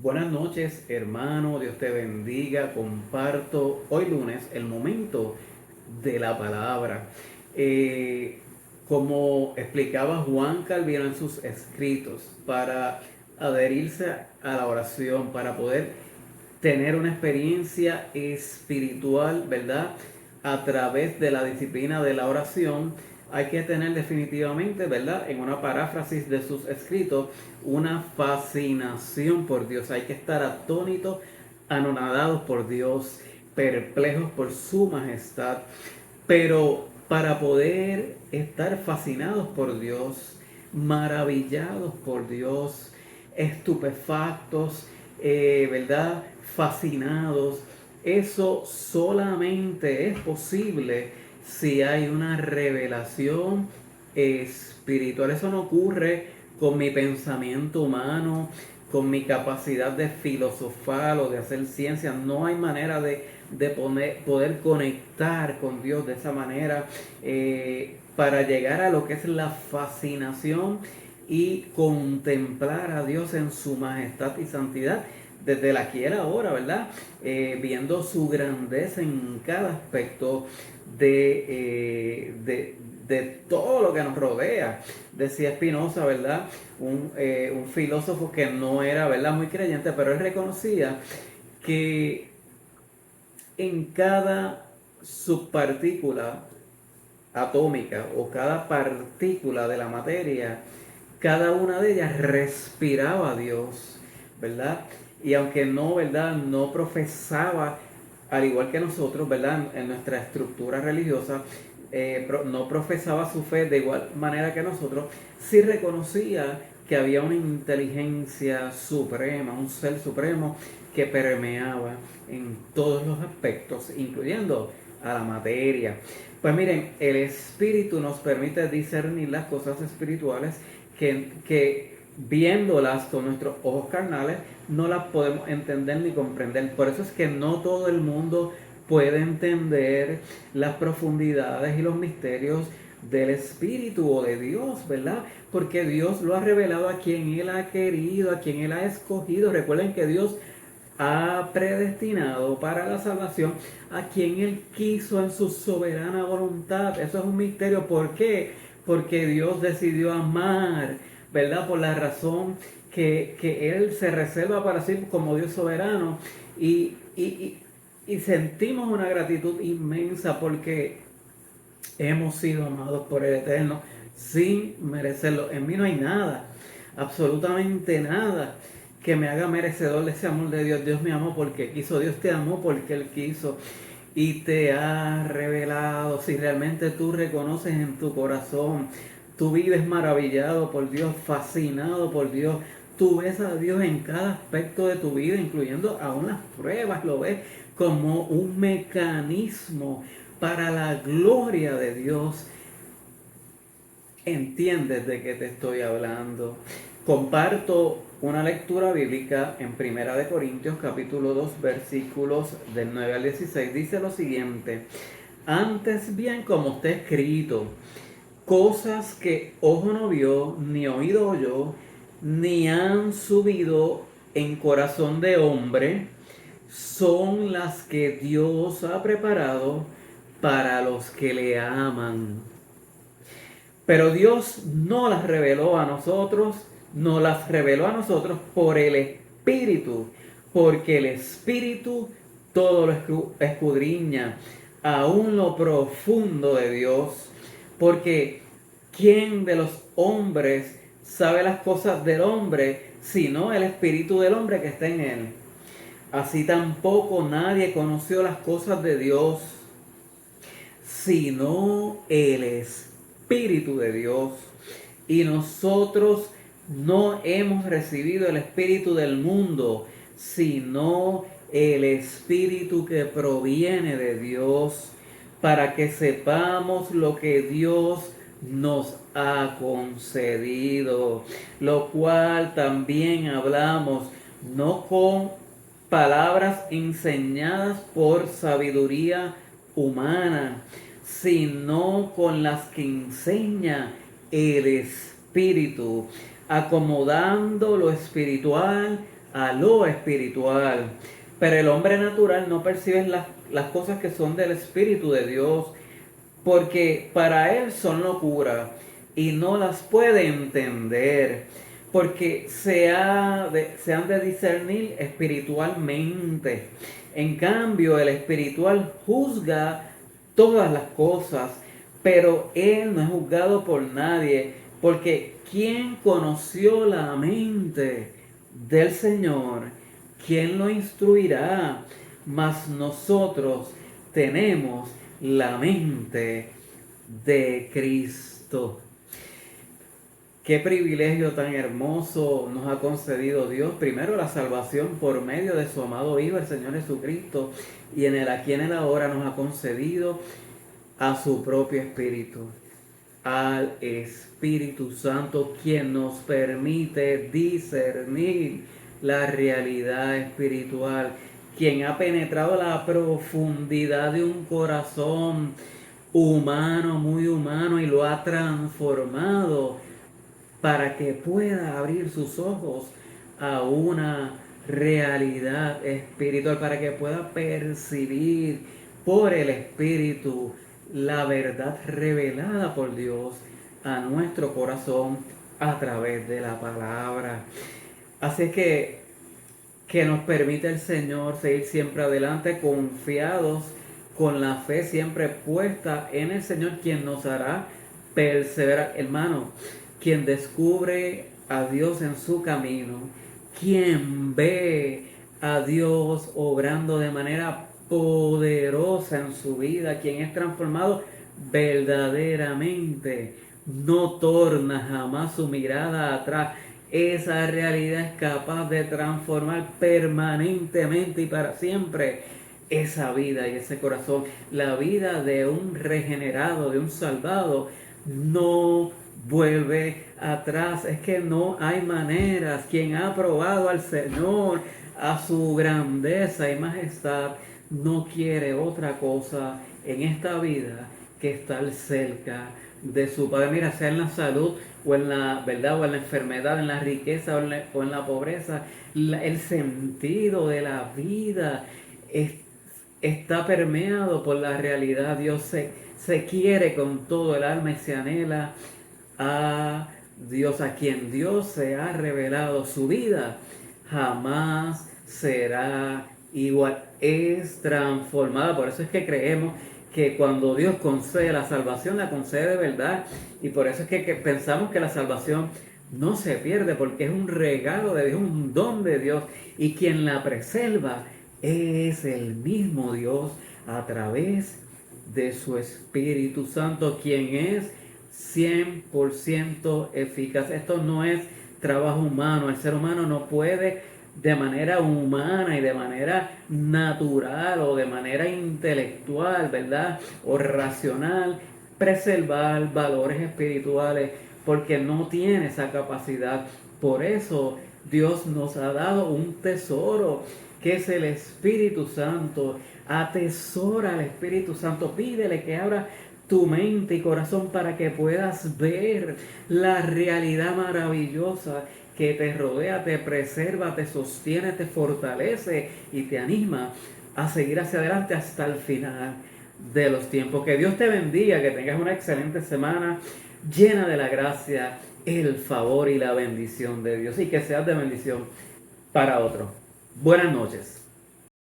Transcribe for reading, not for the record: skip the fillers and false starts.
Buenas noches, hermano. Dios te bendiga. Comparto hoy lunes el momento de la palabra. Eh, Como explicaba Juan Calvino en sus escritos, para adherirse a la oración, para poder tener una experiencia espiritual, ¿verdad? A través de la disciplina de la oración, hay que tener definitivamente, ¿verdad? En una paráfrasis de sus escritos, una fascinación por Dios. Hay que estar atónitos, anonadados por Dios, perplejos por su majestad. Pero para poder estar fascinados por Dios, maravillados por Dios, estupefactos, ¿verdad? Fascinados, eso solamente es posible si hay una revelación espiritual. Eso no ocurre con mi pensamiento humano, con mi capacidad de filosofar o de hacer ciencia. No hay manera de poder conectar con Dios de esa manera para llegar a lo que es la fascinación y contemplar a Dios en su majestad y santidad desde el aquí y el ahora, ¿verdad? Viendo su grandeza en cada aspecto de todo lo que nos rodea. Decía Spinoza, ¿verdad? Un filósofo que no era, ¿verdad?, muy creyente, pero él reconocía que en cada subpartícula atómica o cada partícula de la materia, cada una de ellas respiraba a Dios, ¿verdad? Y aunque no, ¿verdad?, no profesaba, al igual que nosotros, ¿verdad?, en nuestra estructura religiosa, no profesaba su fe de igual manera que nosotros, sí reconocía que había una inteligencia suprema, un ser supremo que permeaba en todos los aspectos, incluyendo a la materia. Pues miren, el espíritu nos permite discernir las cosas espirituales que viéndolas con nuestros ojos carnales no las podemos entender ni comprender. Por eso es que no todo el mundo puede entender las profundidades y los misterios del Espíritu o de Dios, ¿verdad? Porque Dios lo ha revelado a quien Él ha querido, a quien Él ha escogido. Recuerden que Dios ha predestinado para la salvación a quien Él quiso en su soberana voluntad. Eso es un misterio. ¿Por qué? Porque Dios decidió amar, ¿verdad? Por la razón que Él se reserva para sí como Dios soberano. Y sentimos una gratitud inmensa porque hemos sido amados por el Eterno sin merecerlo. En mí no hay nada, absolutamente nada, que me haga merecedor de ese amor de Dios. Dios me amó porque quiso, Dios te amó porque Él quiso y te ha revelado. Si realmente tú reconoces en tu corazón, tú vives maravillado por Dios, fascinado por Dios, tú ves a Dios en cada aspecto de tu vida, incluyendo aún las pruebas, lo ves como un mecanismo para la gloria de Dios. ¿Entiendes de qué te estoy hablando? Comparto una lectura bíblica en Primera de Corintios capítulo 2 versículos del 9 al 16. Dice lo siguiente: antes bien, como está escrito, cosas que ojo no vio, ni oído oyó, ni han subido en corazón de hombre, son las que Dios ha preparado para los que le aman. Pero Dios no las reveló a nosotros, no las reveló a nosotros por el Espíritu, porque el Espíritu todo lo escudriña, aún lo profundo de Dios. Porque ¿quién de los hombres sabe las cosas del hombre, sino el Espíritu del hombre que está en él? Así tampoco nadie conoció las cosas de Dios, sino el Espíritu de Dios. Y nosotros no hemos recibido el Espíritu del mundo, sino el Espíritu que proviene de Dios, para que sepamos lo que Dios nos ha concedido, lo cual también hablamos, no con palabras enseñadas por sabiduría humana, sino con las que enseña el Espíritu, acomodando lo espiritual a lo espiritual. Pero el hombre natural no percibe las cosas que son del Espíritu de Dios, porque para él son locura y no las puede entender, porque se han de discernir espiritualmente. En cambio, el espiritual juzga todas las cosas, pero él no es juzgado por nadie, porque ¿quién conoció la mente del Señor? ¿Quién lo instruirá? Mas nosotros tenemos la mente de Cristo. Qué privilegio tan hermoso nos ha concedido Dios. Primero, la salvación por medio de su amado Hijo, el Señor Jesucristo. Y en el aquí, en el ahora, nos ha concedido a su propio Espíritu, al Espíritu Santo, quien nos permite discernir la realidad espiritual, quien ha penetrado la profundidad de un corazón humano, muy humano, y lo ha transformado para que pueda abrir sus ojos a una realidad espiritual, para que pueda percibir por el Espíritu la verdad revelada por Dios a nuestro corazón a través de la palabra. Así que nos permite el Señor seguir siempre adelante, confiados, con la fe siempre puesta en el Señor, quien nos hará perseverar. Hermano, quien descubre a Dios en su camino, quien ve a Dios obrando de manera poderosa en su vida, quien es transformado verdaderamente, no torna jamás su mirada atrás. Esa realidad es capaz de transformar permanentemente y para siempre esa vida y ese corazón. La vida de un regenerado, de un salvado, no vuelve atrás. Es que no hay maneras. Quien ha probado al Señor, a su grandeza y majestad, no quiere otra cosa en esta vida que estar cerca de su Padre. Mira, sea en la salud o en la verdad, o en la enfermedad, en la riqueza o en la pobreza, el sentido de la vida está permeado por la realidad. Dios se quiere con todo el alma y se anhela a Dios, a quien Dios se ha revelado. Su vida jamás será igual, es transformada. Por eso es que creemos que cuando Dios concede la salvación, la concede de verdad. Y por eso es que pensamos que la salvación no se pierde, porque es un regalo de Dios, un don de Dios. Y quien la preserva es el mismo Dios a través de su Espíritu Santo, quien es 100% eficaz. Esto no es trabajo humano. El ser humano no puede de manera humana y de manera natural o de manera intelectual, ¿verdad? O racional, preservar valores espirituales, porque no tiene esa capacidad. Por eso Dios nos ha dado un tesoro, que es el Espíritu Santo. Atesora al Espíritu Santo, pídele que abra tu mente y corazón para que puedas ver la realidad maravillosa que te rodea, te preserva, te sostiene, te fortalece y te anima a seguir hacia adelante hasta el final de los tiempos. Que Dios te bendiga, que tengas una excelente semana llena de la gracia, el favor y la bendición de Dios, y que seas de bendición para otros. Buenas noches.